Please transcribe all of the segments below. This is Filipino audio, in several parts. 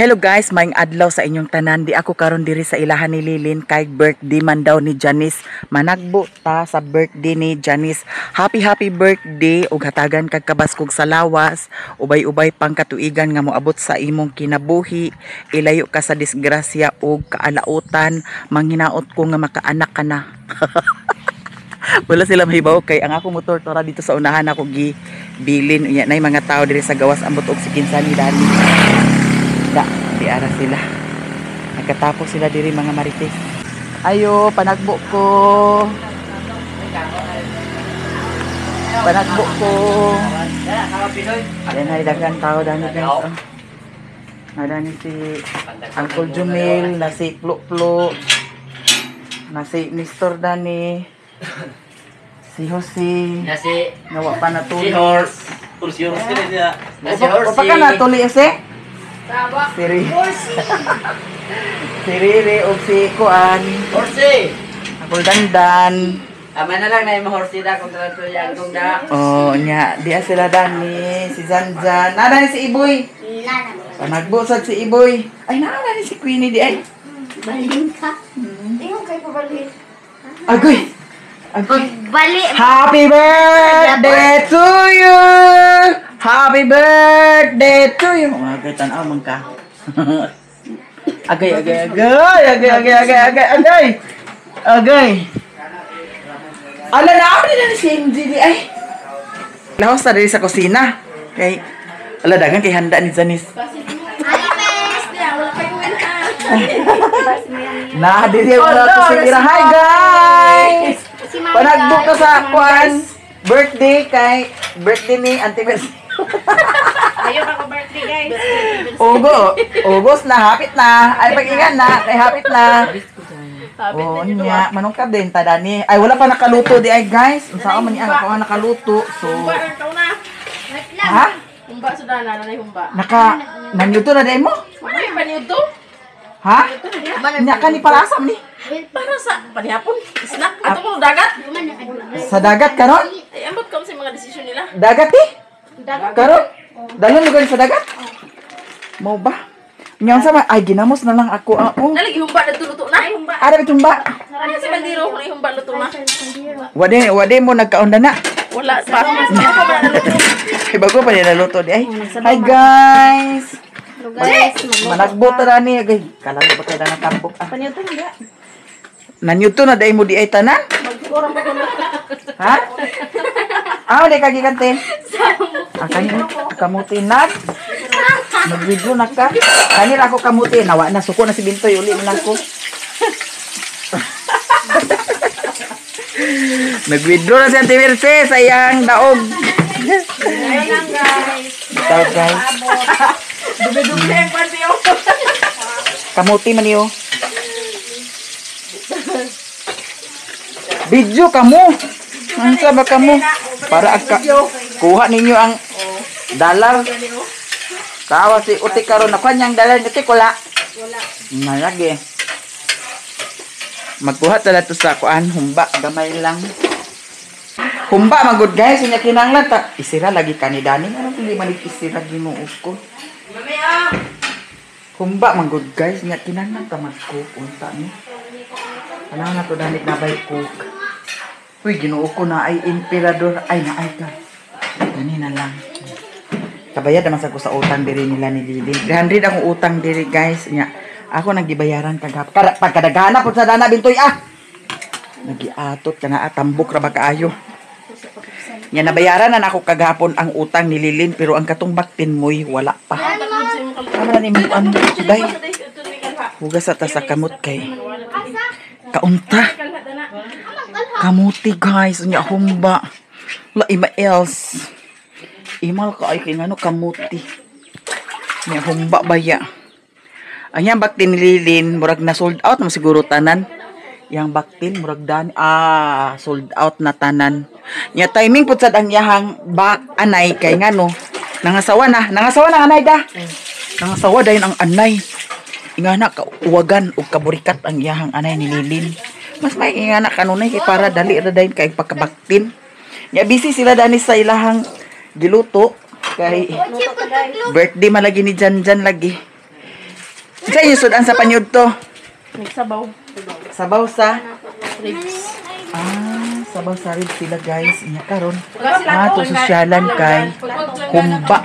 Hello guys, maing adlaw sa inyong tanan. Di ako karon diri sa ilahan ni Lilin kay birthday man daw ni Janice. Managbo ta sa birthday ni Janice. Happy birthday ug hatagan kag kabaskog sa lawas. Ubay-ubay pang katuigan nga moabot sa imong kinabuhi. Ilayo ka sa disgrasya ug kaalautan. Manghinaot ko nga makaanak ka na. Wala sila mahibaw kay ang ako motor tora dito sa unahan ako gibilin. Unya nay mga tao diri sa gawas ambot og si kinsa ni Dani. Di ara sila. Nagkatapos sila diri mga marites. Ayo, panagbo ko. Panagbo ko. Yan ay daghang tao dani guys. Nadani si Uncle Jumil, na si Plo, na si Mr. Dani, si Jose, nawa pa na tuli. Si Horse na tuli ese? Si Riri o si Kuan Horse! Ako dandan. Ama na lang na yung horse da kung talaga yung kung da. Oh, nya, diya sila Dani, si Zanzan. Nada ni si Iboy. Panagbusag si Iboy. Ay, nada ni si Queenie di ay. Balhin ka. Tingnan kayo pabalhin. Agoy. Agoy. Bali. Happy birthday to you. Happy birthday to you. Mga tanaw man ka. Agay. Ala na ako nila ni CMG di ay. Lahos na rin sa kusina. Kay, ala dagan kay handa ni Janice. Nah, diri wala ko sira. Hi guys. Panagbook ka sa kuan birthday kay birthday ni Auntie Mercy. Ayaw ako birthday guys. August na, hapit na. Ay pag-ingan na, kay hapit na. Oh, niya, manong ka din ta Dani. Ay wala pa nakaluto di ay guys. Unsa man ni ako nakaluto. So ha? Humba sudah na humba. Nanyuto na din mo? Ano yung panyuto? Ha? Nya ka ni palasam ni. Para sa panihapon, snack. Ato ko dagat. Sa dagat karon? Ay, ambot ko sa mga desisyon nila. Dagat karon? Dalan lugar sa dagat? Mau ba? Nya sama ay ginamos na lang ako. Nalagi humba na tuluto na. Humba. Ara bitumba. Ano si bandiro ko humba luto na. Wade mo nagkaunda na. Wala pa ako na naluto. Ay bago pa nila luto di ay. Hi guys. Managbot na ni agay. Kala ba kay na tambok ah. Panyuto na. Nanyuto na dai mo di ay tanan? Magkurang pa ko na. Ha? Di kagikantin. Kamuti na. Mag-video na ka. Kanila ako kamuti. Nawa na. Suko na si Bintoy. Uli na ako. Nag-withdraw na si Auntie Mercy. Sayang daog. Ayun lang guys. Ito guys. Dubi-dubi ang pantiyo. Kamuti man niyo. Video kamo. Ang ba kamo? Para kuha ninyo ang dalar. Tawa si uti karon na kanyang dalar niti wala. Malagi. Magbuhat na to sa kuan humba gamay lang. Humba magud guys nya kinanglan ta isira lagi kanidani ano kundi man isira ginuog ko. Humba magud guys nya kinanglan ta magcook unta ni. Ano na to danit na bay cook. Uy ginuog ko na ay emperador ay na ay ka. Kanina lang. Kabayad naman sa ko sa utang diri nila ni Lilin. 300 akong utang diri guys nya. Ako naggibayaran kagap. Pagkadagana pud sa dana Bintoy ah. Nagiatot kana atambok ra ba kaayo. Nya nabayaran na ako kagapon ang utang ni Lilin pero ang katong baktin moy wala pa. Ano na ni mo ano day. Hugas ta sa kamot kay. Kaunta. Kamuti guys nya humba. Wala ima else. Imal ka ay kay ngano kamuti. Nya humba baya. Anyang baktin ni Lilin, murag na sold out na siguro tanan. Yang baktin, murag sold out na tanan. Nya timing pud sad ang yahang anay kay ngano. Nangasawa na anay da. Nangasawa dayon ang anay. Ingana ka uwagan og kaburikat ang yahang anay ni Lilin. Mas may ingana kanunay kay para dali ra dayon kay pagkabaktin. Nya busy sila dani sa ilahang giluto kay birthday malagi ni Janjan lagi. Sa inyo sudan sa panyud to. Nagsabaw. Sabaw sa Ribs. sabaw sa ribs sila guys. Inya karon. Wala To sosyalan kay kumba.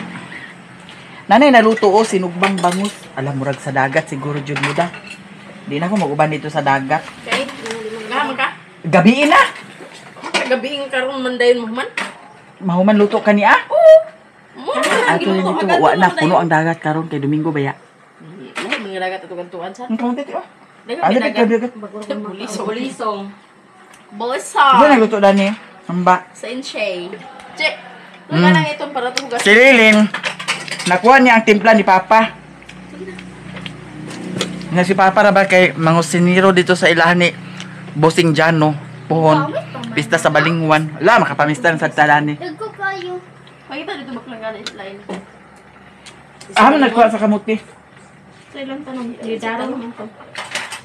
Nanay naluto o sinugbang bangus. Alam murag sa dagat siguro jud mo da. Di na ako mag-uban dito sa dagat. Okay. Gaman ka. Gabi na. Gabiing karon mandayon mo man. Mahuman luto ka niya. Mo. Ato rin dito wa na puno ang dagat karon kay Domingo baya. Mo mga dagat ato kantuan sa. Ang kaunti oh. Dagat Ano dagat. dagat? Bulisong. Ano Bulisong. nagluto dani? Hamba. Sa Inche. Che. Wala lang itong para tugas. Si Lilin, nakuha niya ang timpla ni Papa. Nga si Papa ra ba kay mangusiniro dito sa ilahan ni Bossing Jano, Puhon, pista sa Balingwan. Wala, makapamista sa talani. Dagko kayo. Pakita dito baklang galit line. Nagkuha sa kamuti. Sa ilang tanong. Lidaro naman to.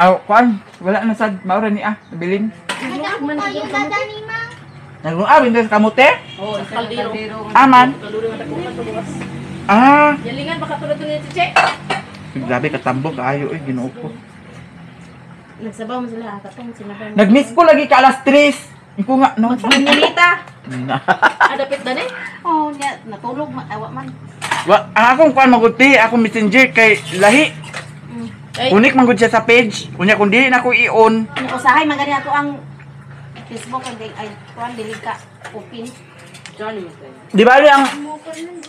Kuan, wala na sad, maura ni nabilin. Dagko kayo gada ni ma. Nagluawin din sa kamuti? Oh, Kaldero. Aman. Kaluro nga tako na tugas. Yalingan baka tulad ni Che. Grabe katambok, kaayo Ginoo ko. Nagsabaw mo sila, katong sinabaw. Nag-miss ko lagi ka alas 3. Iko nga, no? Manyanita. Adapit na ni? Oo, natulog, awa man. Akong kuan maguti, akong messenger kay lahi. Ay, Unik man gud siya sa page. Unya kun dili na ko i-on. Usahay magani ako ang Facebook ay kuan dili ka open. Johnny. Di ba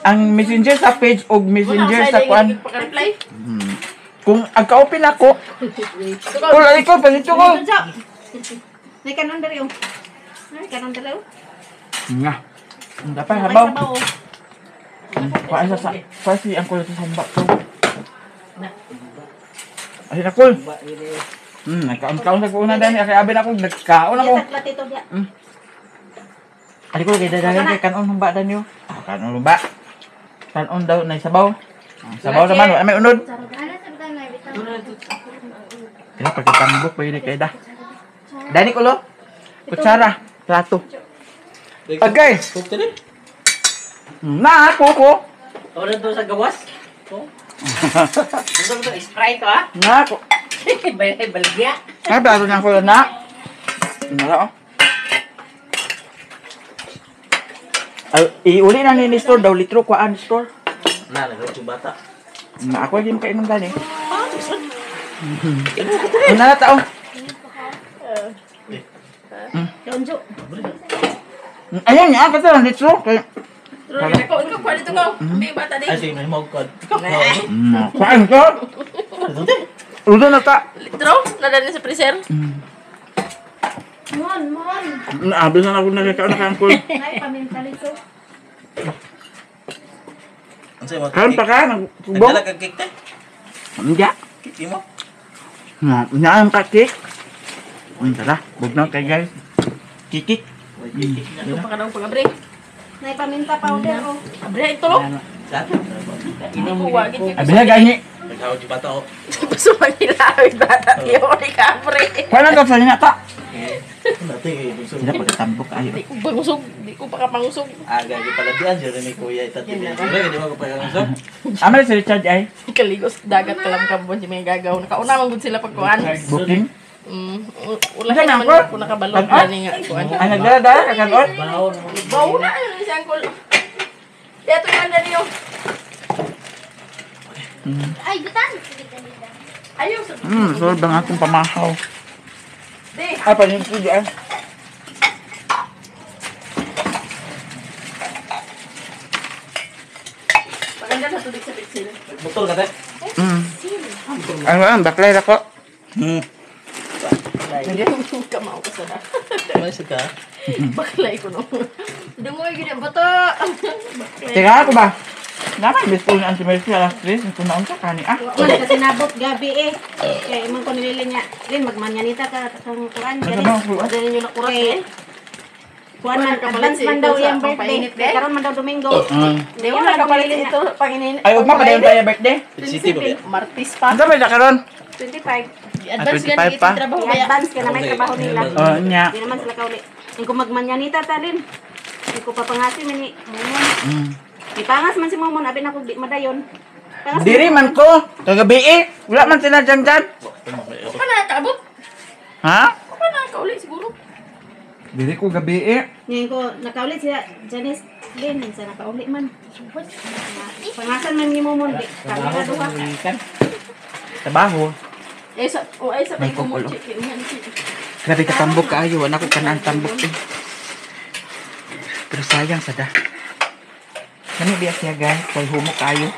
ang messenger sa page o messenger sa kuan? Paka-reply. Kung agka-open ako, kung lali ko, pasito ko. Nay kanon dali oh. Nay kanon dali oh. Nga. Ang dapat habaw. Sabaw. Kuan sa pasi ang kulo sa samba ko. Ay nakul. Nagkaon sa una dani kay abi na ako nagkaon ako. Tatlat ito dia. Ali ko kay dadagan kay kanon humba dan yo. Kanon humba. Kanon daw na sabaw. Sabaw naman, may unod. Ano sa na bitaw? Kaya pagkatambok pwede kay da. Dani kulo. Kutsara, plato. Okay. Na ako ko. Ora to sa gawas. Oh. Gusto mo to Sprite to ha? Na ako. Baligya. Ay, plato na ko na. Nala oh. Ay, iuli na ni store daw litro kuan store. Na, nagluto bata. Na ako din kainom dani. Ano na tao? Donjo. Ayun niya, kasi lang litro. Kaya, Ikaw pa dito ko. May bata din. Ay, sige, may mawkod. kuan ko. Ulo na ta. Litro, nadali sa freezer. Mon. Abis na ako nakakaon na kaangkol. Nay paminta dito. Ano sa'yo, Kaon pa ka, nagbong. Nagdala kang cake te? Hindi. Kiki mo? Naan ka cake. Tara, bugnaw kay guys. Kikik. Ano pa ka daw pag-abre? Nay paminta powder oh. Abre, ito lo. Saan? Hindi ko wagin ko. Abi na gani. Naghaw di bata o. Gusto magilawid bata. Iyo ni kabre. Kuan na sa na ta. Dati kayo, gusto Sila pagkatambok ayo. Di ko bangusog. Di ko pa kapangusog. Aga, di pala diyan, siya rin ni Kuya itatin. Wala, di mo ko pa yung gusto. Amal si Richard ay Kaligos dagat kalam kambon si may gagaw. Nakauna man gud sila pagkuan. booking. Ula kay naman ko nakabalo gani nga kuan. Ay nagdala ka kanon. Bawo na ano si Uncle. Dito man na niyo. Ay, gutan. Ayaw sa. Sobrang akong pamahaw. Di. Ay panin ko diyan. Maganda sa tubig sa pitsil. Butol ka te? Ano baklay ako. Hindi kamao ka sa da. Malis ka? Baklay ko no. Dumoy gid ang bato. Teka ako ba? Naman bis ko ni Auntie Mercy alas 3 ito na unsa kani Wala kasi nabot gabi eh. Kaya imong ko nilili niya. Din magmanyanita ka kang kuan Ano gani. ba ko? Dali niyo na kurat eh. Kuan man Wala ka advance palit man si daw ito yung sa birthday. pampainit, eh? Karon man daw Domingo. Di wala ka palit ito panginin. Ay ugma pa dayon tayo birthday. City ba? Martis pa. Ano ba karon? 25. I-advance 25 gani pa? trabaho kaya. I-advance ka na may trabaho nila. Oh nya. Di naman sila kauli. Yung kung magmanyanita ta din. Hindi ko papangasin ni Momon. Ipangas man si Momon, abi na kog di madayon. Diri man ko. Kagabi wala man sila dyan. Pa na kaabot. Ha? Pa na kauli siguro. Diri ko gabi Ngayon ko, nakaulit siya, Janice. Lin, sa nakaulit man. Pangasan man ni mo mo. Kamera duha. Trabaho. Ay sa May ko mo kukulo. check. Grabe ka tambok kaayo. Wala ko kanang tambok Pero sayang sada. Kani biyak niya guys. Kay humok kaayo.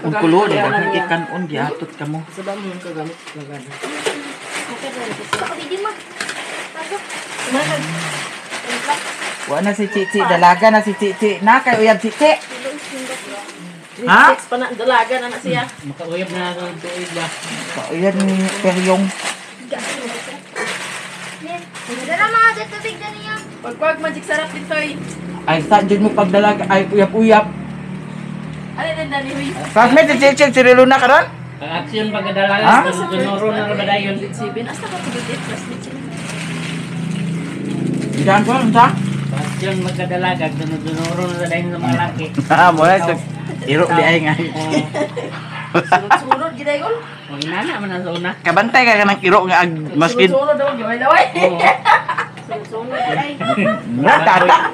Kung kulo, di ba? Ikanon, giatot ka mo. Sa dami yung kagamit. Lagana. Ako di ma. Pasok. Wala na si Cici. Dalaga na si Cici. Na, kay uyab Cici. Ha? Six pa na dalaga na siya. Makauyab na ang tuig ba. Uyab ni Peryong. Dala mga tubig na niya. Pagkwag magic sarap dito eh. Ay, saan dyan mo pagdalaga? Ay, uyab-uyab. Ano din dani huy? Classmate, si Cici, si Riluna ka ron? Ang aksyon Ha? pagkadalaga sa tunuro na rabadayon. Sibin asta ka pagit plus sila. Diyan ko, ano sa? Ang aksyon magkadalaga, tunuro na rabadayon sa mga laki. Mula ito. Iro di ay nga. Sunod-sunod giday gol. Huwag inana man ang una. Kabantay ka ka ng iro nga ag maskin. Sunod daw gaway-laway. Oo. Sunod ay. Murag tata.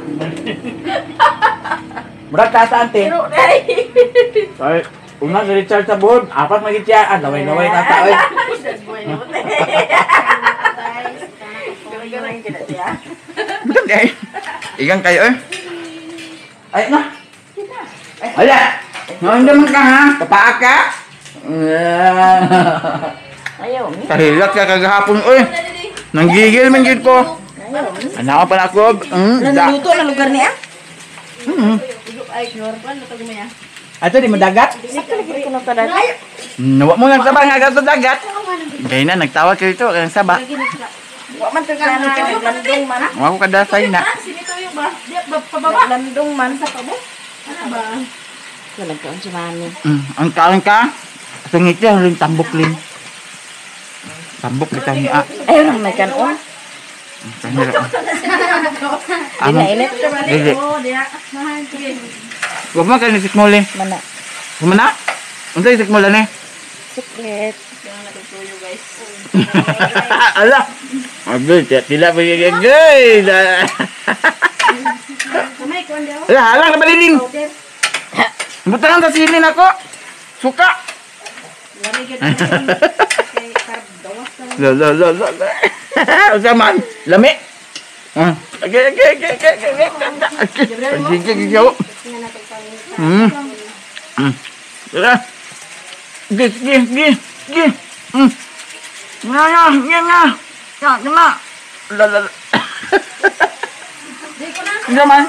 Murag tata ante. Pero day. Ay, una si Richard sa buhod. Apat magitya. Laway-laway tata. Oy. Garang-garang kita siya. Betul di ay. Igang kayo eh. Ay na. Ala. Ngayon naman ka ha. Kapaa ka. Ayaw. Kahilak ka kagahapon. Uy. Nanggigil man yun ko. Anak pa na ako. Naluto na lugar niya? Ay, yorban na tago mo ya. Ato di madagat. Nawa mo ng saba nga gato dagat. Kaya na, nagtawag kayo ito. Ang saba. Wa man to kana landong man. Huwag ko kadasay na. Sinito yung ba? Di ba pababa? Landong man sa pabo. Ano ba? Wala ka ang sumani. Ang kalang ka. Sungit yan rin tambok rin. Tambok di kami ah. Ayun may kanon. Amo. Init ka ba? Dili. Oh, diya. Mahal sige. Huwag mo ka nisikmuli. Mana. Kumana? Unsa isikmula ni? Secret. Kaya natutuyo guys. Ala. Abi, tila pa yung gay. Kamay ko andaw. Ala, halang na balilin. Powder. Butahan sa silin ako. Suka. Lami gyud ang kay karb dawas na. La. Usa man. Lami. Okay. Sige. Nga na to pang. Tara. Gi. Nga. Ya. La. Usa man.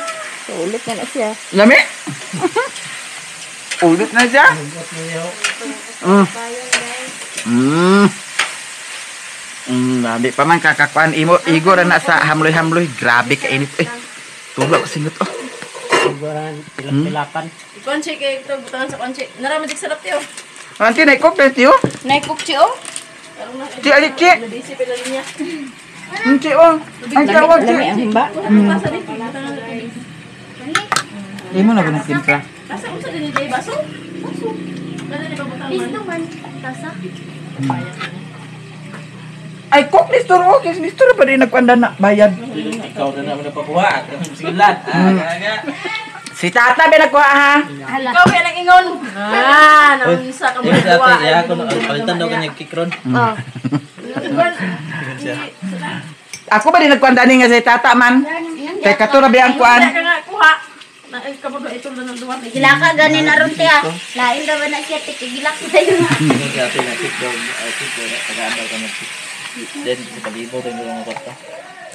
Ulit na siya. Lami. Ulit na siya. Di pa man kakakuan igo ra na sa hamloy-hamloy. Grabe ka init eh. Tulog ko singot oh. Tuguran, pilapan. Konche kay ito butangan sa konche. Nara magic sarap tiyo. Anti na ko tiyo. Naikok ci oh. Karong na. Ci ali ci. Nadisi pila niya. Ci oh. Ay tawag ci. Lami ang himba. Pasa din butangan sa tubig. Di mo na ba nagtimpla? Asa unsa din ni baso? Baso. Kada ni pabutangan. Listo man. Tasa. Ay kok listor oh. Kis listor pa rin nagkuanda na bayad. Ikaw na naman napakuha. Sigilan. Si tata ba nagkuha ha? Ikaw kaya nang ingon. Nang isa ka mo Yes, duwa. ate, ya, kung palitan daw kanya kikron. Oh. Ako ba rin nagkuanda ni nga si tata man? Kay kato na ba ang kuan? Ka nga kuha. Na kamo do ito na duwa. Gila ka ganin na ron tiya. Lain daw na siya tikigilak na yun. Hindi ate na kikron. Tagaan daw kanya kikron. Then, sa kalibo rin yung mga kota.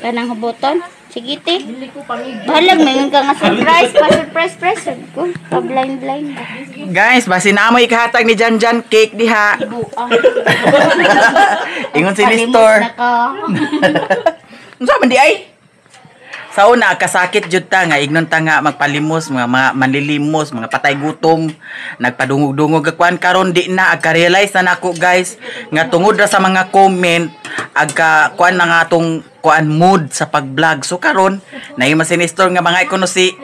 Kanang hubuton. Sige te. Dili ko pangig. Bahalag, mayroon ka nga surprise. Pa-surprise. Ko. Pa-blind. Guys, basi na mo ikahatag ni Janjan cake diha. Ingon si Listor. Na ka. Unsa man di ay? Sa una kasakit jud ta nga ignon ta nga magpalimos mga manlilimos, mga patay gutom, nagpadungog-dungog kuan karon di na agka-realize na nako guys nga tungod ra sa mga comment agka kuan na nga atong kuan mood sa pag-vlog. So karon na yung masinistor nga mga ikono si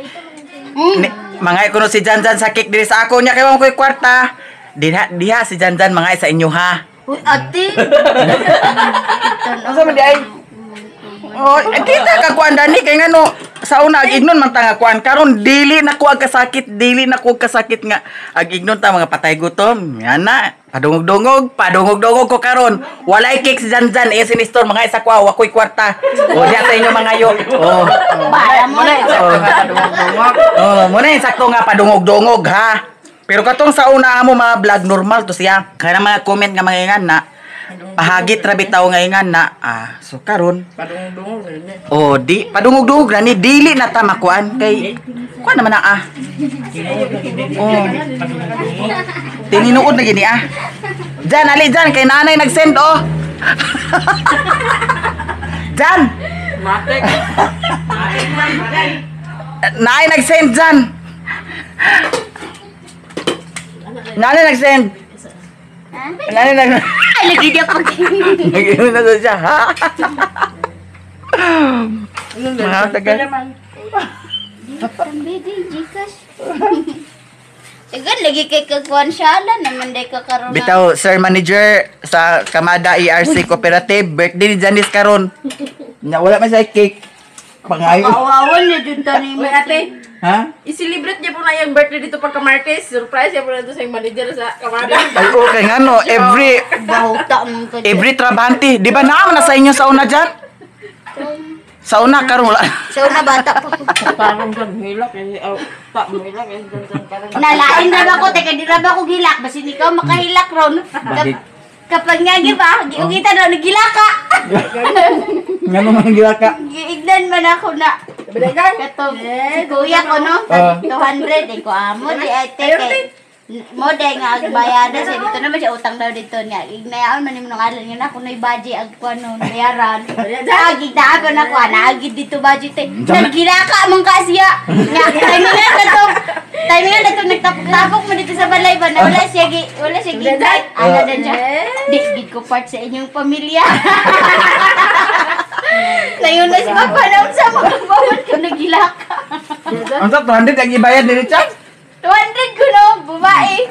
mga ikono si Janjan sa cake diri sa ako nya kay mo koy kwarta. Diha si Janjan mga sa inyo ha. Uy, ate. Asa man di ay? Oh, kita ka kuan dani kay ngano sa una ag ignon man ta nga kuan karon dili na ko ag kasakit nga ag ignon ta mga patay gutom. Yan na. Padungog-dungog ko karon. Walay cake si Janjan sinistor mga isa kwa wakoy kwarta. O diha sa inyo mga yo. Oh. Para mo. Oh, mo na sakto nga padungog-dungog ha. Pero katong sa una mo mga vlog normal to siya. Kaya mga comment nga mga ingan na pahagit ra bitaw nga ingan na so karon Padungog-dungog na. oh di padungog-dungog na ni dili na ta makuan kay kuan naman na oh tininuod na gini Jan ali Jan kay nanay nag-send oh Jan Matek. nanay nag-send Jan nanay nag-send nanay nag Ay, lagi dia pag... nag-inom na sa siya ha mga tagal Sambil di Gcash. Tegan lagi kay kagkuhan syala naman day ka karon. bitaw sir manager sa Kamada ERC Cooperative birthday ni Janice karon nya wala man sa cake pangayo Awawan na jud tani mo Ate, ha i-celebrate niya po na yung birthday dito pagka Martes. Surprise niya po na ito sa yung manager sa Kamada. ay okay nga no bahuta mo ka. every trabante di ba naman na sa inyo sa una dyan sa una karon wala So na bata pa ko. Parang dyan, hilak eh. Tak mo hilak eh. Nalain ra ba ko teka di ra ba ko gilak basi ikaw makahilak ron. Kapag nga giba, giugita daw nagilaka. nga mo man gilaka Giignan man ako na. Bilagan. Kato, si kuya ko no, 200 ko amo di ay teke. Mo day nga agbayada siya dito naman siya utang daw dito niya. Ignayaon man nimo ngalan niya na kuno budget ag kuno bayaran. Agi dagan ako agi dito budget eh. Nagilaka man ka siya. Nya timingan dato nagtapok mo dito sa balay ba na wala siya gigay. Ano din siya? Di ko part sa inyong pamilya. Ngayon na si Papa na sa mga bawat ko nagilaka. ang sa 200 ang ibayad ni Richard 200 ko no, babae.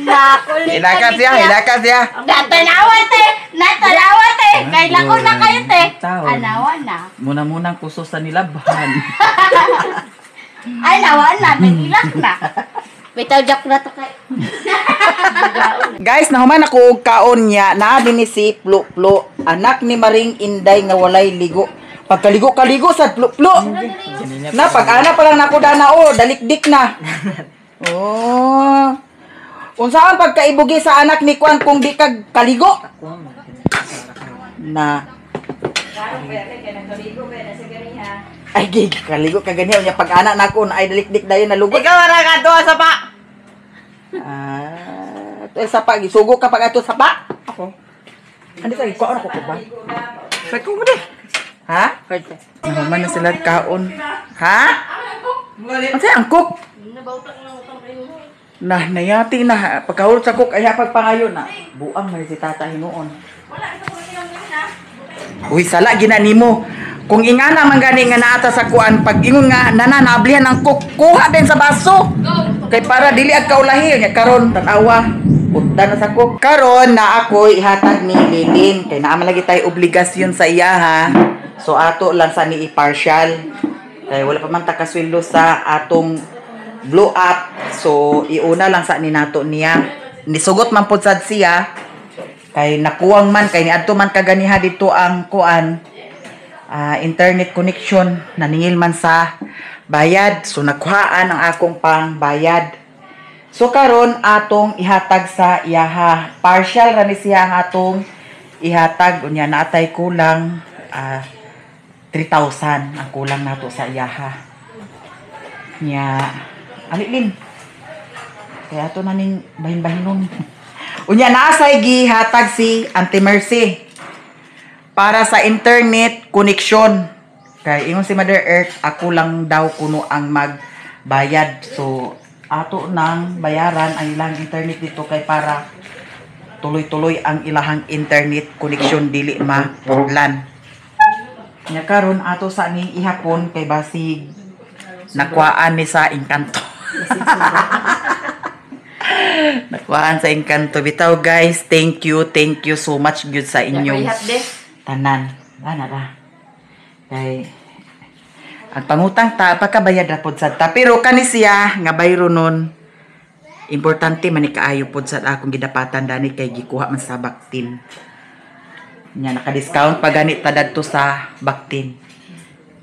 Nakulit. hilaka siya Natanawa te! Natanawa te! Kailan ko na kayo te? Taon. Anawa na. muna kuso sa nilabhan Anawa na, nagilak na. Bitaw jak na to kay. guys nahuman ako og kaon niya na dinhi si Plo anak ni Maring Inday nga walay ligo pagkaligo sa Plo na pag-ana pa lang nako dana dalikdik na oh unsaan pagkaibugi sa anak ni Kwan kung di kag kaligo na ay gig kaligo kaganiya nya pag-ana nako na ay dalikdik dayon nalugot Ikaw na ka to sa pa. ito sa pa gisugo ka pag ato sa pa ako ano sa ko ano ko ba sa ko mo de ha naman na sila kaon ha ano sa angkok nah nayati na pagkahulot sa cook ay pagpangayon na buang man si tata hinuon uy sala ginanimo kung ingana man gani nga naata sa kuan pag ingon nga nananablihan ang cook kuha din sa baso kay para dili ag kaulahi nya karon tan-awa punta na sa cook karon na ako ihatag ni Lilin kay naa man lagi tay obligasyon sa iya ha so ato lang sa ni partial kay wala pa man ta kasweldo sa atong blow up so iuna lang sa ni nato niya nisugot man pud sad siya kay nakuwang man kay niadto man kaganiha dito ang kuan internet connection naningil man sa bayad so nakuhaan ang akong pang bayad so karon atong ihatag sa iyaha partial ra ni siya ang atong ihatag unya naatay kulang 3,000 ang kulang nato sa iyaha nya alilin kaya to naning bahin-bahinon unya naasay gihatag si Auntie Mercy para sa internet connection kay ingon si Mother Earth ako lang daw kuno ang magbayad so ato nang bayaran ang ilang internet dito kay para tuloy-tuloy ang ilahang internet connection dili maputlan. Nya karon ato sa ning ihapon kay basig nakuhaan ni sa Encanto. Nakuhaan sa Encanto. Bitaw guys, thank you so much good sa inyong tanan. Ana ra. Kay ang pangutang ta pagkabayad ra pod sad ta, pero kani siya nga bayro nun importante man ni kaayo pod sad akong gidapatan dani kay gikuha man sa Baktin. Nya naka-discount pa gani ta dadto sa Baktin.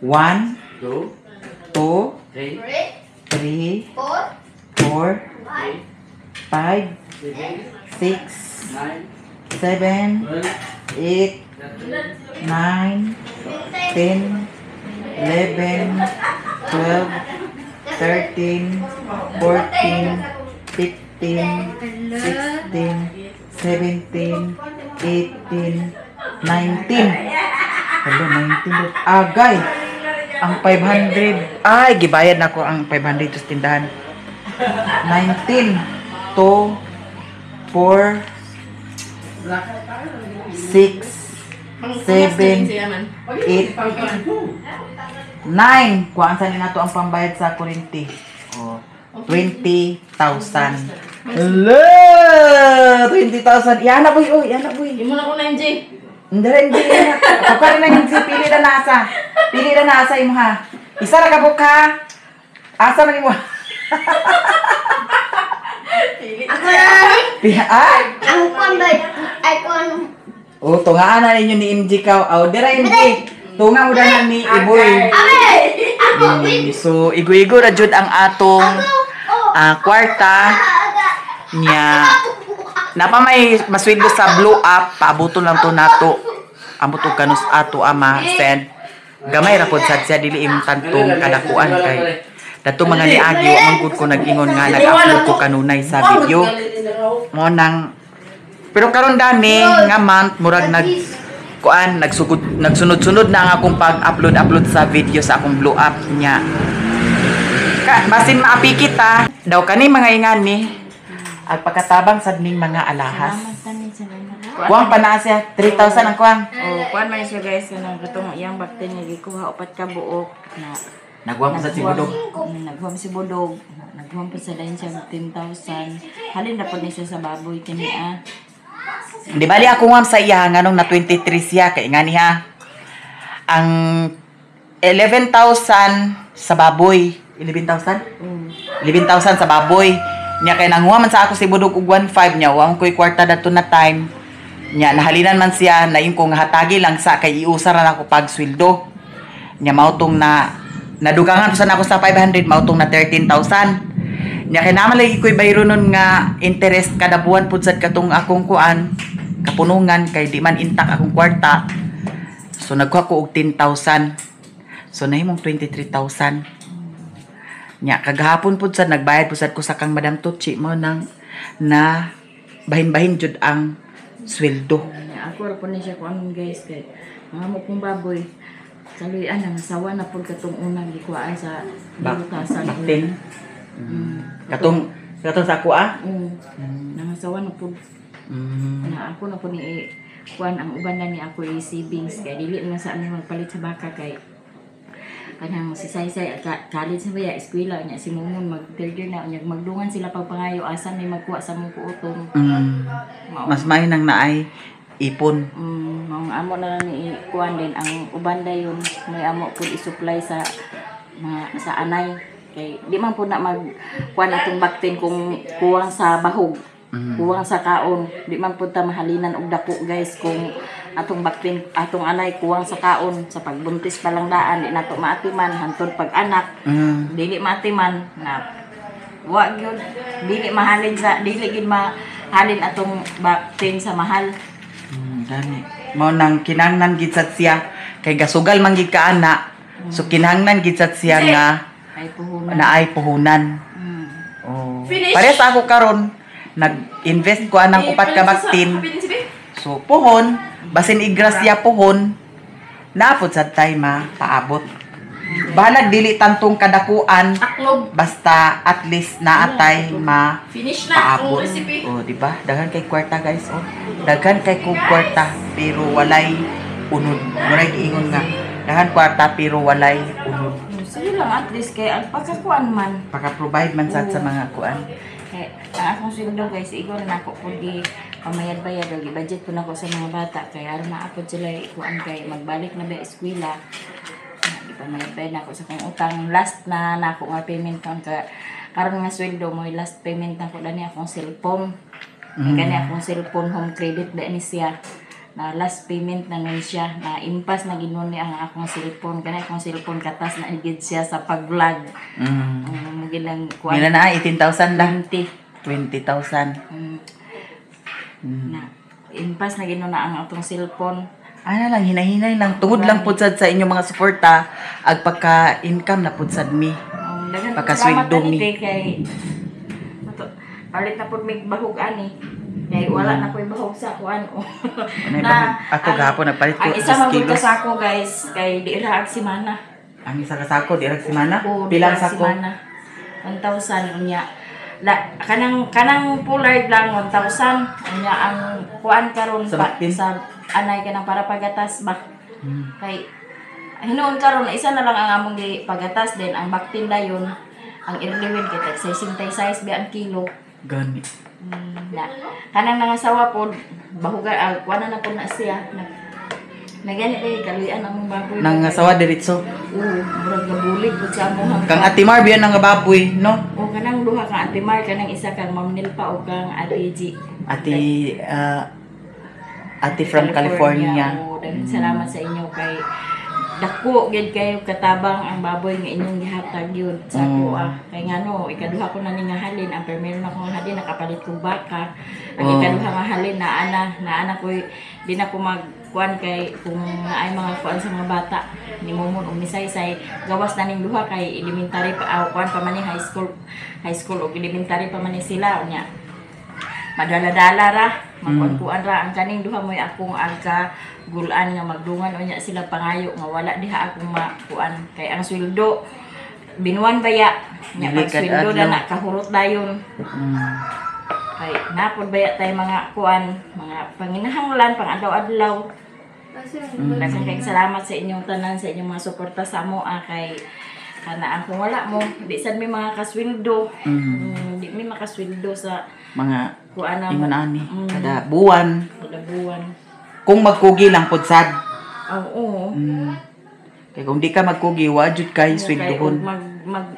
1 2 3 4 5 6 7 8 9 10 11 12 13 14 15 16 17 18 19. Hello, 19. Agay. Ang 500. Ay, gibayad na ko ang 500 sa tindahan. 19 to 4 6 7 8 9. Kuhaan sa nina to ang pambayad sa kuryente. Oh, 20,000. Hello! 20,000. Yan na boy. Oh, yan na boy. Imo na ko na MJ. Hindi rin. Ako ka rin na yung pili na nasa. Pili na nasa imo ha. Isa na kabuk ha. Asa man imo. Ako lang. Ay! Ang pambay. Ay ko ano. Oh, tungaan na ninyo ni MJ ka. Oh, dira MJ. Tunga mo na ni Iboy. Ako. So, igo-igo na jud ang atong kwarta niya. Napa may masweldo sa Blue Up, paabuton lang to nato. Ambot og kanus ato ama send. Gamay ra pod sad siya dili imong tantong kadakuan kay. Dato mga niagi wa man gud ko nag-ingon nga nag-upload ko kanunay sa video. Mo nang pero karon dani nga month murag nagsunod-sunod na ang akong pag-upload sa video sa akong Blue Up niya. Basin maapi kita daw kani mga ingani at pagkatabang sad ning mga alahas. Kuwang pa na siya 3,000 ang kuwang. Oh, kuan man siya guys kanang katong iyang bakte niya gikuha upat ka buok na Nagwang pa sa sibudog. Naghuam si Budog. Naghuam pa sa lain siya 10,000. Halin na po niya siya sa baboy kini ah. Di bali ako ngam sa iya nganong na 23 siya kay ngani ha. Ang 11,000 sa baboy. 11,000? 11,000 sa baboy. Nya kay nanguha man sa ako si Budog og 1,500 nya wa ko'y kwarta dato na time. Nya nahalinan man siya na yung kong hatagi lang sa kay iusa ra nako pag sweldo. Nya mautong na nadugangan pa sa nako sa 500 mautong na 13,000. Nya kay naman lagi ko'y bayro nun nga interest kada buwan pud sad katong akong kuan kapunungan kay di man intak akong kwarta. So nagkuha ko og 10,000. So nahimong 23,000. Nya kagahapon pud sad nagbayad pud sad ko sa kang Madam Tuchi mo nang na bahin-bahin jud ang sweldo. Ako ra po ni siya kuan guys kay mga mo kong baboy. Kaluyan ang sawa na pud katong unang gikuhaan sa butasan. Katong sa ako Nangasawa na pud. Na ako na po ni kuan ang uban na ni ako savings kay dili na sa amin magpalit sa baka kay kanang si Saysay college na baya eskwela nya si Momon mag-third year na nya magdungan sila pagpangayo asan may magkuha sa mong kuoton. Mas may nang naay ipon. Mga amo na lang ni kuan din ang uban dayon may amo pud i-supply sa mga sa anay kay di man pud na mag kuan atong baktin kung kuwang sa bahog. Kuwang sa kaon, di man pud ta mahalinan og dako guys kung atong baktin atong anay kuwang sa kaon sa pagbuntis pa lang daan di nato maatiman hantod pag anak. Dili maatiman na wa gyud dili mahalin sa dili gid mahalin atong baktin sa mahal. Gani. Mao nang kinahanglan gid sad siya kay gasugal man gid ka ana. So kinahanglan gid sad siya nga ay puhunan. Naay puhunan. Oh. Pare sa ako karon nag-invest ko anang upat ka baktin. So puhon, basin igrasya puhon, napod sa time paabot. balag dili tantong kadakuan Taklog. basta at least naatay Finish na paabot. ang recipe. Oh, di ba? Daghan kay kwarta guys, oh. Daghan kay kog kwarta pero walay unod. Murag giingon nga. Daghan kwarta pero walay unod. Sige lang, at least kay ang pagkakuan man. Paka-provide man sad sa mga kuan. Kay ang akong sweldo guys, igor na ako po di pamayad-bayad o budget po na ako sa mga bata. Kaya aron na ako sila ikuan kay magbalik na ba eskwela. Di pamayad-bayad na ako sa kong utang. Last na nako nga payment kon ka karon nga sweldo mo last payment nako dani akong cellphone. Kani akong cellphone home credit dani siya. Na last payment na nun siya na impas na ginuni ang akong cellphone kana akong cellphone katas na igid siya sa pag-vlog. Magilang kuan Mila na 18,000 lang. 20,000 20,000. na impas na ginuna ang atong cellphone. Ana lang hinahinay lang tungod lang pud sad sa inyong mga suporta ag pagka-income na pud sad mi. Dagan Pagkasweldo salamat mi. ani kay palit na pud mig bahog ani. Kay wala na ko'y bahog sa kuan. Ako gahapon nagpalit ko ang isa 10 magud kilos. sa ako guys kay di ra ag simana. Ang isa ka sako di ra simana. Oo, Pilang di ra sako? simana. 1,000 unya. Kanang pullard lang 1,000 unya ang kuan karon Sa pa baktin? sa anay kanang para pagatas ba. Kay hinuon karon isa na lang ang among di pagatas din ang baktin dayon ang irliwin kita sa 66 bi ang kilo. Gani. Na kanang nangasawa pod bahuga kuana na pod na siya na gani kay kaluyan ang mong baboy. Nang asawa diretso. Oo, murag gabulig pod sa among Kang Ate Mar biyan nga baboy, no? o kanang duha kang Ate Mar kanang isa kang Ma'am Nilpa o kang Ate G. Ate from California. Oo, daghang salamat sa inyo kay dako gid kayo katabang ang baboy nga inyong gihatag yun sa ako kay ngano ikaduha ko na ni nga halin ang primero na kong halin nakapalit kong baka ang ikaduha nga halin na ana ko di na ko magkuan kay kung naay mga kuan sa mga bata ni momon o ni say gawas na ning duha kay elementary pa kuan pa man ni high school o elementary pa man ni sila unya madala-dala ra magkuan ra ang kaning duha moy akong agka gulan nga magdungan unya sila pangayo nga wala diha akong makuan kay ang sweldo binuan baya nya pag sweldo na nakahurot dayon kay napod baya tay mga kuan mga panginahanglan pang adlaw-adlaw. Daghang kay salamat sa inyong tanan sa inyong mga suporta sa amo kay kana kung wala mo di sad mi mga kasweldo. Di mi makasweldo sa Mga kuan na ingon ani kada buwan. kada buwan. Kung magkugi lang pud sad. Oo. Kay kung di ka magkugi wa jud kay sweldohon.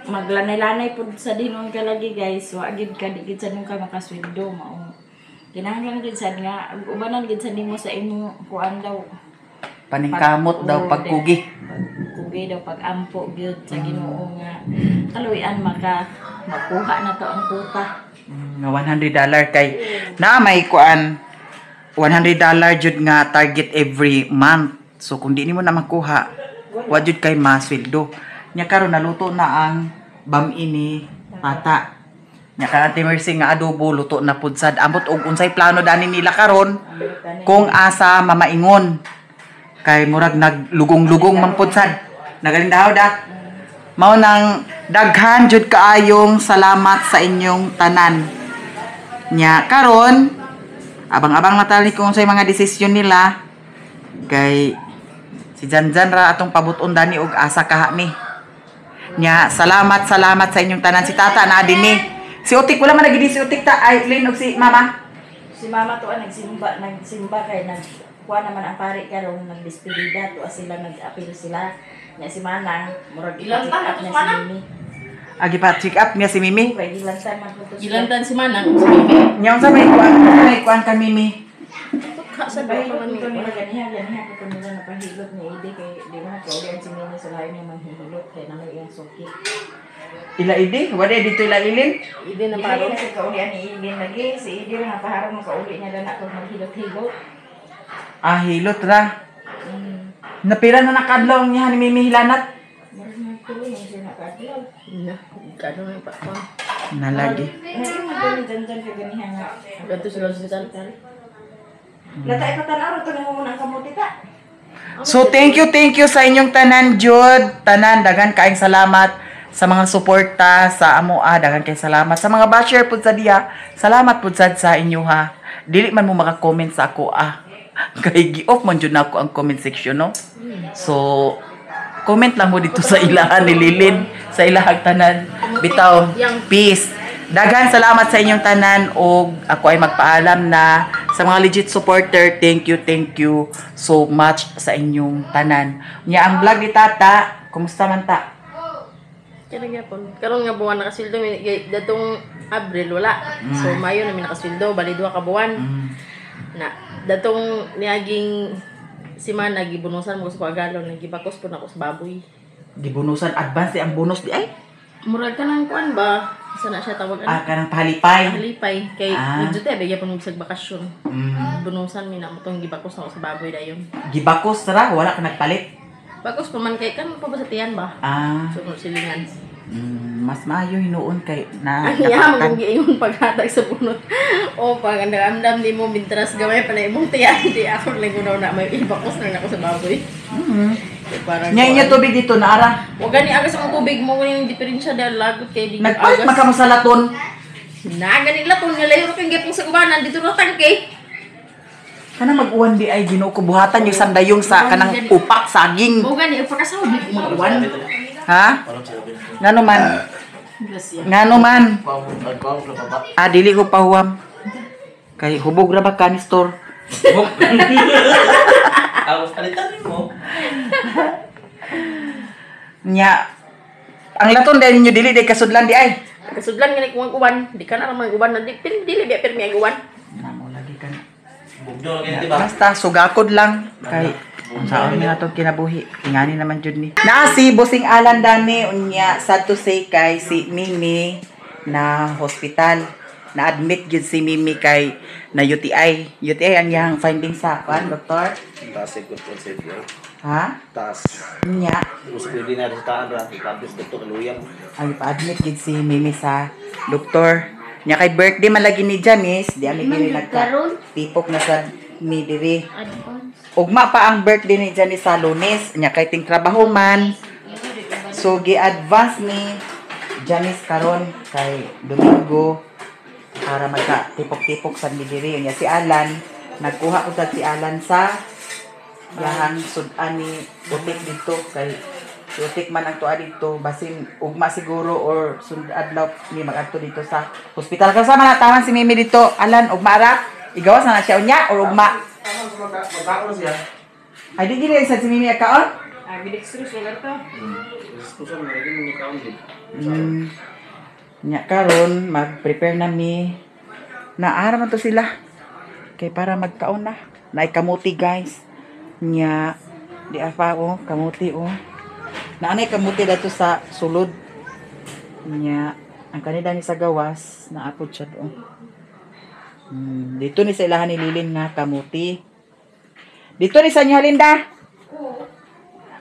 Maglanay-lanay pud sa dinon ka lagi guys. Wa gid ka di gid sa nung ka makasweldo mao. Kinahanglan gid sad nga ubanan gid sa nimo sa imong kuan daw. Paningkamot daw pagkugi. Kugi daw pag-ampo gyud sa Ginoo nga kaluyan makuha na to ang kuta. Nga $100 kay na may kuan $100 jud nga target every month. So kung di nimo na makuha, wa jud kay masweldo. Nya karon naluto na ang bami ni Tata. Nya ka Ate Mercy nga adobo luto na pud sad. Ambot og unsay plano dani nila karon kung asa mamaingon. Kay murag naglugong-lugong man pud sad. Nagalindahaw da. Mao nang daghan jud kaayong salamat sa inyong tanan. Nya karon abang-abang matali kung sa mga desisyon nila kay si Janjan ra atong pabuton dani og asa kaha ni. Nya salamat sa inyong tanan si Tata na dinhi. Si Utik wala man nagidi si Utik ta ay Lynn og si Mama. Si mama to nagsimba kay kuha naman ang pare karon nagdespedida to sila nag-apil sila. Nya si Manang murag Ilang taon i-check up si na si Manang? Mimi. Agi pa check up niya si Mimi. Kay gilantan man pud to Gilantan si Manang. Si Mimi. Nya unsa may kuan ka Mimi. Sa bahay naman Ito ni. nila ganihan ko nila napahilot ni Ide kay di mo na kaulian si Mimi sa lain yung manghihilot kay nang iyang suki. Ila idi, wala dito ila ilin. Hindi na Di paro. na si kaulian ni Ide lagi si Ide nga paharap mo kauli niya dana kung maghilot-hilot. Ah, hilot ra. Napira na nakadlaw niya ni Mimi hilanat. Marami ko yung siya nakadlaw. Na, kano na pa pa. Nalagi. Ngayon mo doon dyan ka ganihan nga. Ganto sila sa hospital. Latay pa tanaw ito na mo muna ang kamuti ka. So thank you sa inyong tanan jud. Tanan dagan kaayong salamat sa mga suporta sa amo dagan kay salamat sa mga basher pud sa diha. Salamat pud sad sa inyo ha. Dili man mo maka-comment sa ako kay gi-off man jud nako ang comment section no. So comment lang mo dito sa ilahan ni Lilin, sa ilahag tanan. Bitaw, peace. Dagan salamat sa inyong tanan og ako ay magpaalam na sa mga legit supporter. Thank you so much sa inyong tanan. Nya ang vlog ni Tata, kumusta man ta? Kaya gyapon. Karon nga buwan nakasildo datong Abril wala. So Mayo na mi nakasildo, bali 2 ka buwan. Na datong niaging simana gibunusan mo sa pagalon, nagibakos po na ako sa baboy. Gibunusan advance ang bonus di ay? Murag ka ng kuan ba? Isa na siya tawag Kanang pahalipay. Halipay. Kay medyo tayo, bigyan po sa bakasyon. Bunusan mi na mo itong gibakos na ako sa baboy dayon. Gibakos tara, wala ka nagpalit. Bakos pa man kay kan pa ba sa tiyan ba? So silingan. Mas maayo hinuon kay na Ang iya mo giingon paghatag sa bunot. O pag andam di mo bintras gamay pa na imong tiyan di ako lang kuno na may ibakos na ako sa baboy. Nya inyo tubig dito na ara. Wa gani agas ang tubig mo yung diferensya dahil lagot kay di Nagpalit man sa laton. Na gani laton nga layo kang gipong sa kubanan dito na tangke. Kana mag-uwan di ay Ginoo ko buhatan yung sandayong sa kanang upak saging. Mo gani pagkasaw di ko mag-uwan. Ha? Ngano man? Ngano man? Dili ko pahuwam. Kay hubog ra ba kanistor? Awas palitan mo. Nya ang laton dahil ninyo dili day kasudlan di ay. Kasudlan nga kung uwan, di ka na naman uwan na dili biya permi ang uwan. Namo lagi ka na. Bugdo lagi di ba? Basta sugakod lang kay saan niya to kinabuhi. Ingani naman jud ni. Naa si Bossing Alan dani unya sad to say kay si Mimi na hospital. Na-admit yun si Mimi kay na UTI. UTI ang yang finding sa doktor? Taas ikot concept yun. Ha? Taas. Nya. Gusto ko din na rin sa taan ra. Itabis dito kaluyang. Ay pa-admit yun si Mimi sa doktor. Nya kay birthday man lagi ni Janice, di ami diri nagka-tipok na sa mi diri. Ugma pa ang birthday ni Janice sa Lunes, nya kay ting trabaho man. So gi-advance ni Janice karon kay Domingo para magka-tipok-tipok sa mi diri. Nya si Alan, nagkuha ko si Alan sa yahang sudan ni Utik dito kay si Utik man ang tuwa dito basin ugma siguro or adlaw ni magadto dito sa hospital kasama na taman si Mimi dito. Alan ugma ra igawas na siya unya or ugma Magkakaon siya. ay di gid sa si Mimi akaon Bidextrose wala to. Susan mo rin yung kaon din. nya karon mag-prepare na mi na ara man to sila kay para magkaon na naay kamuti guys nya di apa kamuti naanay kamuti dato sa sulod nya ang kanila ni sa gawas naapod siya to dito ni sa ilahan ni Lilin nga kamuti dito ni sa inyo Linda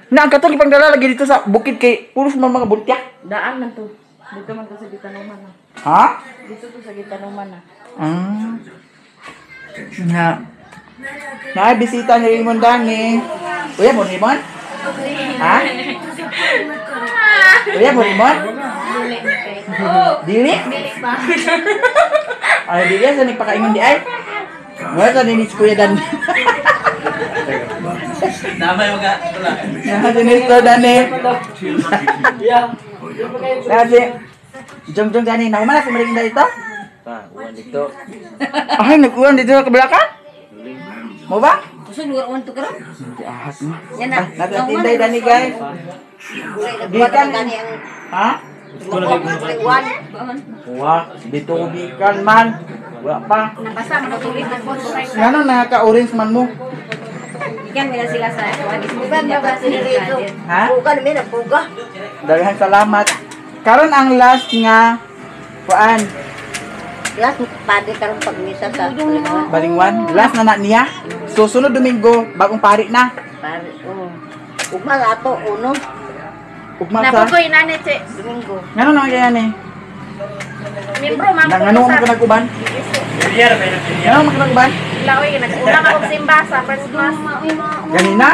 na ang katong ipangdala lagi dito sa bukid kay puros man mga bultyak Daan man to. Dito man to sa Gitanuman na. ha Dito to sa Gitanuman na. na bisita ni Raymond Dani. Uya mo Raymond? Ha? Uya mo Raymond? Dili? Ay, dili sa nagpakaingon di ay. Wala sa ninis Kuya Dani. Damay mga tula. Yan ninis Kuya Dani. Kasi, Jong Dani, nakumalas sa maring dito? Uwan dito. Ay, nag-uwan dito sa kabalakan? Mo ba? Kusog lugar on to karon. Ahak mo. Yan na. Nagtinday Dani guys. Gikan Gani ang ha? uwan. Wah, dito ko gikan man. Wala pa. Napasa makatuloy na po. Ngano nakaka-orange man mo? Ikan nila sila sa kuan. Bukan ba sila dito? Ha? Bukan mi na puga. Daghan salamat. Karon ang last nga kuan, Last pati karon pagmisa sa balingwan. Last na niya. So sunod Domingo bagong pari na. pare. Ugma nga ato uno Ugma sa. Napugoy na ni si Domingo. Ngano na kaya ni? Membro man Ngano man ka nag-uban? Ngano man ka nag-uban? Laoy nag-una ka og simba sa first class. Ganina?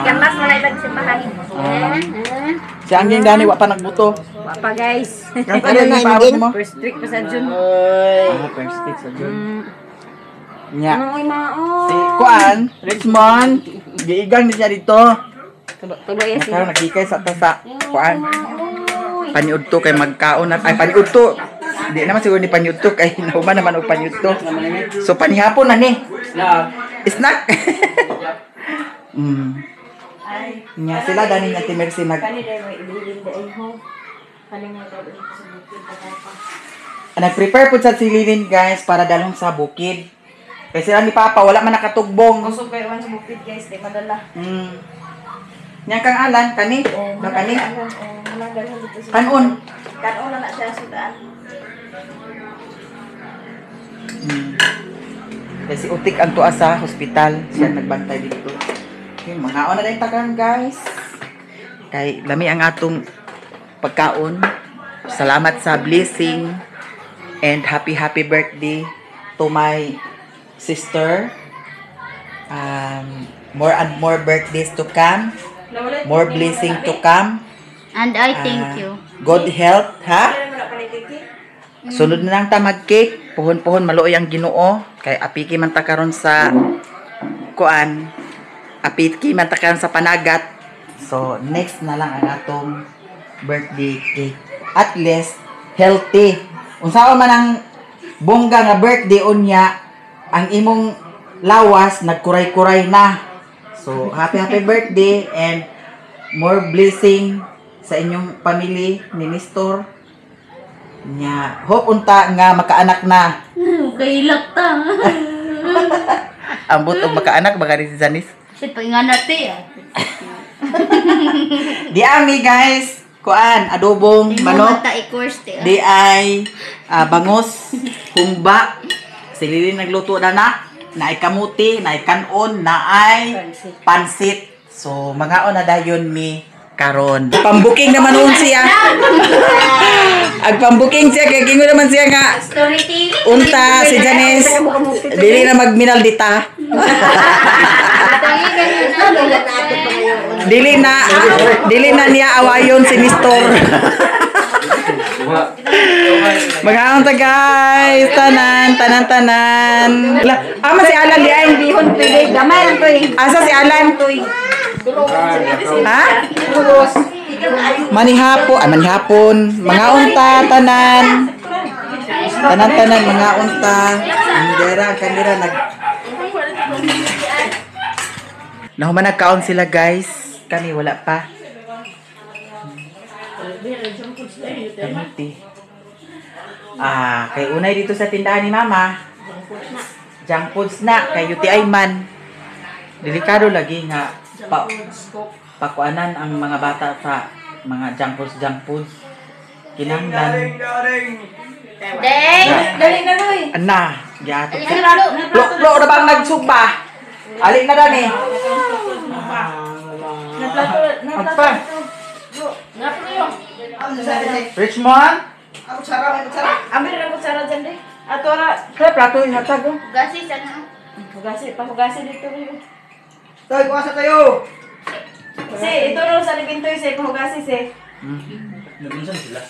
Gamas wala ibang simbahan. Si Angging Dani, wa pa nagbuto. Wapa guys. Ano na paabot mo? First trick pa sa June. First stick sa June. Nya. Ay mao. Si Kuan, Richmond, giigang niya dito. Tuloy ya Nakaroon nagkikay sa tasa. Kuan. Paniudto kay magkaon at ay paniudto. Di naman siguro ni paniudto kay nahuman naman og paniudto. So panihapon na ni. Snack. Nya sila dani nga Mercy nag-prepare po sa silinin guys para dalhon sa bukid. Kasi sila ni Papa wala man nakatugbong. Kusog kayo man sa bukid guys, di madala. Nya kang Alan kani? Ba kani? Kanon. Kanon na siya sudaan. Kasi utik ang tuwa sa hospital. Siya nagbantay dito. Okay, mga na din tagan guys. Kay lami ang atong pagkaon. Salamat sa blessing. And happy birthday to my sister. More and more birthdays to come. More blessing to come. And I thank you. Good health, ha? Sunod na lang ta mag-cake. Puhon-puhon maluoy ang Ginoo. Kay apiki man ta karon sa kuan. Apiki man ta karon sa panagat. So next na lang ang atong birthday cake. At least healthy. Unsa man ang bongga nga birthday unya, ang imong lawas nagkuray-kuray na. So happy birthday and more blessing sa inyong family ni Nestor. Nya, hope unta nga makaanak na. Kailak ta. Ambot og makaanak baka rin si Janice. Ito nga nati ah. Di ami guys, kuan adobong manok. Mata i-course ti. Di ay bangos, humba. Silili nagluto na naay kamuti, naay kanon, naay pansit. So mangaon na dayon mi karon. Pambuking naman nun siya. Agpambuking siya kay gingo naman siya nga Story TV. unta si Janice dili na magminaldita. Dili na niya awayon si Nestor. Magkaon ta guys, tanan. Ama si Alan di ay Bihon pwede gamay lang to eh. asa si Alan? Ha? Manihapon. Mga unta, tanan. Tanan, mga unta. Kanira, Nahuman nagkaon sila guys. Kami wala pa. Kamuti. Kay unay dito sa tindahan ni Mama. Junk foods na. Kay UTI man. Delikado lagi nga pakuanan ang mga bata sa mga junk foods. Kinanglan. Dali na Roy. Ana, giatok. Dali na lalo. Lo na bang nagsugba? Alik na dani. Apa? Richmond? Ambil na kutsara dyan di. Ato ra, kaya plato ihatag ko. Gasi sana. Pahugasi dito rin. Tayo, kuwasa tayo! Si, ito rin sa libintoy si, pahugasi si. Nabinsan sila.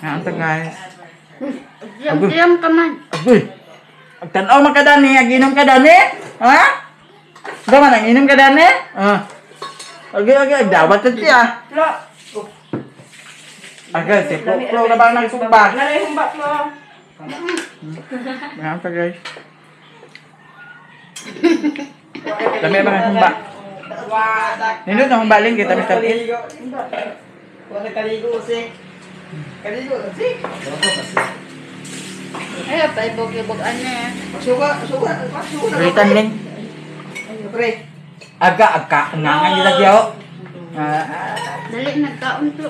Ano guys? Diam ka man. Agoy. Agtanaw man ka dani, aginom ka dani? Ha? Daman ang inom ka dani? Okay, dawat siya. Lo. Agay, si Pro na bang nagsumba? Naray humba lo. Ano guys? Dami ba nga humba? Nindot na humbaling kita Mr. It. Kuwasa kaligo si. Kaligo si. Ay, pa ibog-ibog ano eh. Suga. Ritan ling. Pre. Aga, nga nga nila kyaw. Dali nagkaon to.